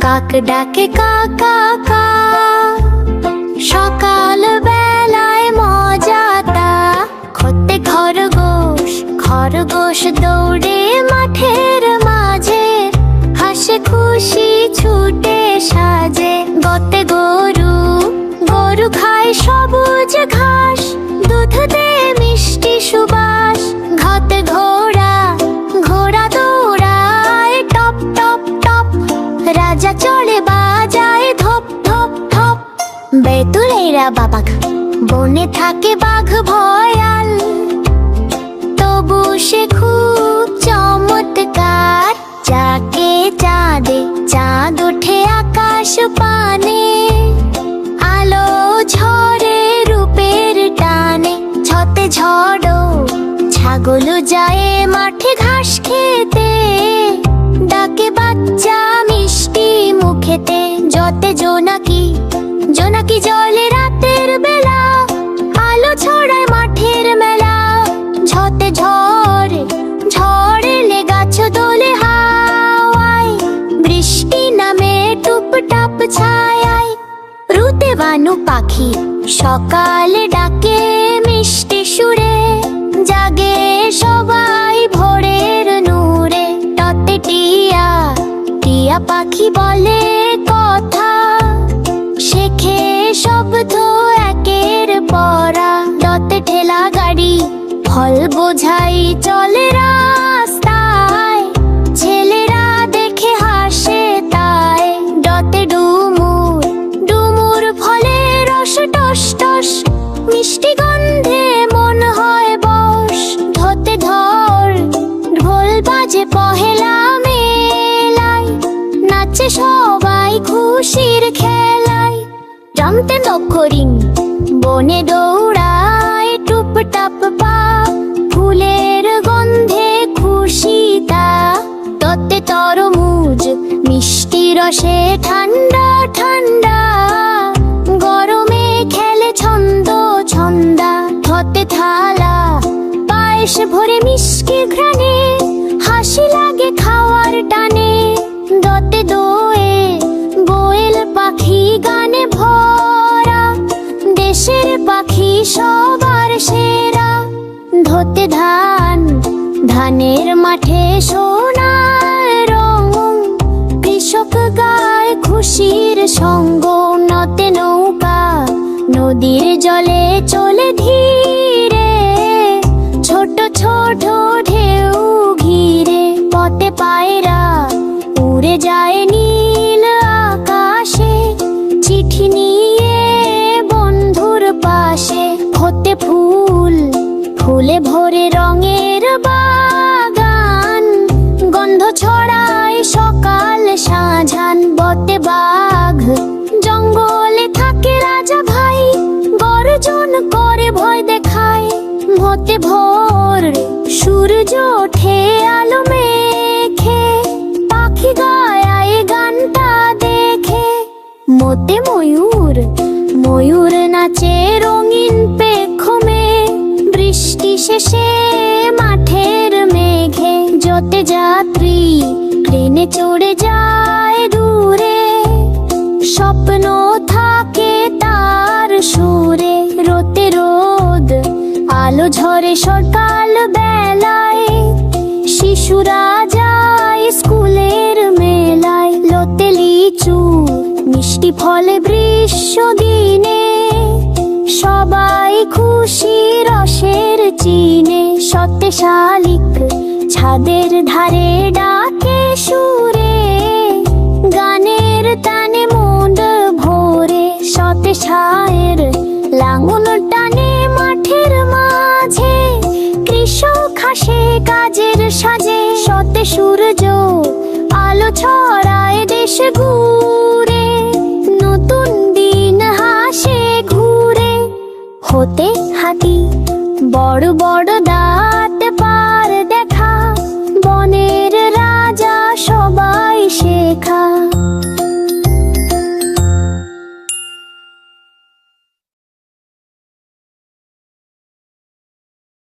কাক ডাকে কা কা কা, সকাল বেলায় মজাটা। খোতে খরগোশ, খরগোশ দৌড়ে মাঠের মাঝে, হাসে খুশি ছুটে সাজে। গতে গরু, গরু খায় সবুজ ঘাস, দুধ দে মিষ্টি সুবাস। ঘতে ঘোড়া, ঘোড়া দৌড়ায় টপ টপ টপ, রাজা চড়ে বাজায় ধপ ধপ ধপ। বেতুলেরা বাবাঘ, বনে থাকে বাঘ ভয়াল, তবু সে খুব চমৎকার। যাকে চাঁদে, চাঁদ ওঠে আকাশ পানে, আলো ঝরে রূপের টানে। ছতে ঝড়ো, ছাগল যায় মাঠে ঘাস খেতে, ডাকে বাচ্চা মিষ্টি মুখেতে। যতে জোনাকি, জোনাকি জলে রাতের বেলা, আলো ছড়ায় মাঠের মেলা। ঝতে ঝড়, ঝড় এলে গাছ দোলে হাওয়ায়, বৃষ্টি নামে টুপটাপ ছায়ায়। রুতে বানু পাখি সকালে ডাকে মিষ্টি সুরে, জাগে সবাই ভোরের নূরে। টতে টিয়া, টিয়া পাখি বলে কথা, শেখে শব্দ একের পরা। টতে ঠেলা গাড়ি, ফল বোঝাই চলে রাস্তায়, ছেলেরা দেখে হাসে তাই। ডতে ডুমুর, ডুমুর ফলে রস টস টস, মিষ্টি গন্ধে মন হয় বশ। ধতে ধর, ঢোল বাজে পহেলা মেলায়, নাচে সবাই খুশির খেলায়। জমতে নক্ষরিং, বনে দৌড়ায় টুপটাপ পা, ফুলের গন্ধে খুশি তা। ততে তরমুজ, মিষ্টি রসে ঠান্ডা ঠান্ডা, গরমে খেলে ছন্দ ছন্দা। ধতে থালা, পায়েস ভরে মিষ্টি ঘ্রাণে, হাসি লাগে খাওয়ার টানে। দতে দোয়ে, গোয়েল পাখি গানে ভরা, দেশের পাখি সবার সেরা। ধতে ধান, ধানের মাঠে সোনার রং, কৃষক গায় খুশির সঙ্গ। নতে নৌকা, নদীর জলে চলে ধীরে, ছোট ছোট ঢেউ ঘিরে। পথে পায়রা উড়ে যায় নীল আকাশে, চিঠি নিয়ে বন্ধুর পাশে। হতে ফুল, ফুলে ভরে রঙের বাগান, গন্ধ ছড়ায় সকাল সাঁঝান। বতে বাঘ, জঙ্গলে থাকে রাজা ভাই, গর্জন করে ভয় দেখায়। হতে ভোর, সূর্য ওঠে আলো মেখে, পাখি গায় গানটা দেখে। মতে ময়ূর, ময়ূর নাচে রঙিন পেখমে, বৃষ্টি শেষে মাঠের মেঘে। যতে যাত্রী, ট্রেনে চড়ে যায় দূরে, স্বপ্ন থাকে তার সুরে। রোতে রোদ, আলো ঝরে সকাল বেলায়, শিশুরা যায় স্কুলের মেলায়। লোতে লিচু, মিষ্টি ফলে গ্রীষ্ম দিনে, সবাই খুশি রসের চিনে। সতে শালিক, ছাদের ধারে ডাকে সুরে, গানের তানে মন ভোরে। সতে ছায়ের, লাঙল টানে মাঠের মাঝে, কৃষক হাসে কাজের সাজে। সতে সূর্য, আলো ছড়ায় দেশ ঘুরে, নতুন দিন হাসে ঘুরে। হতে হাতি, বড় বড় দা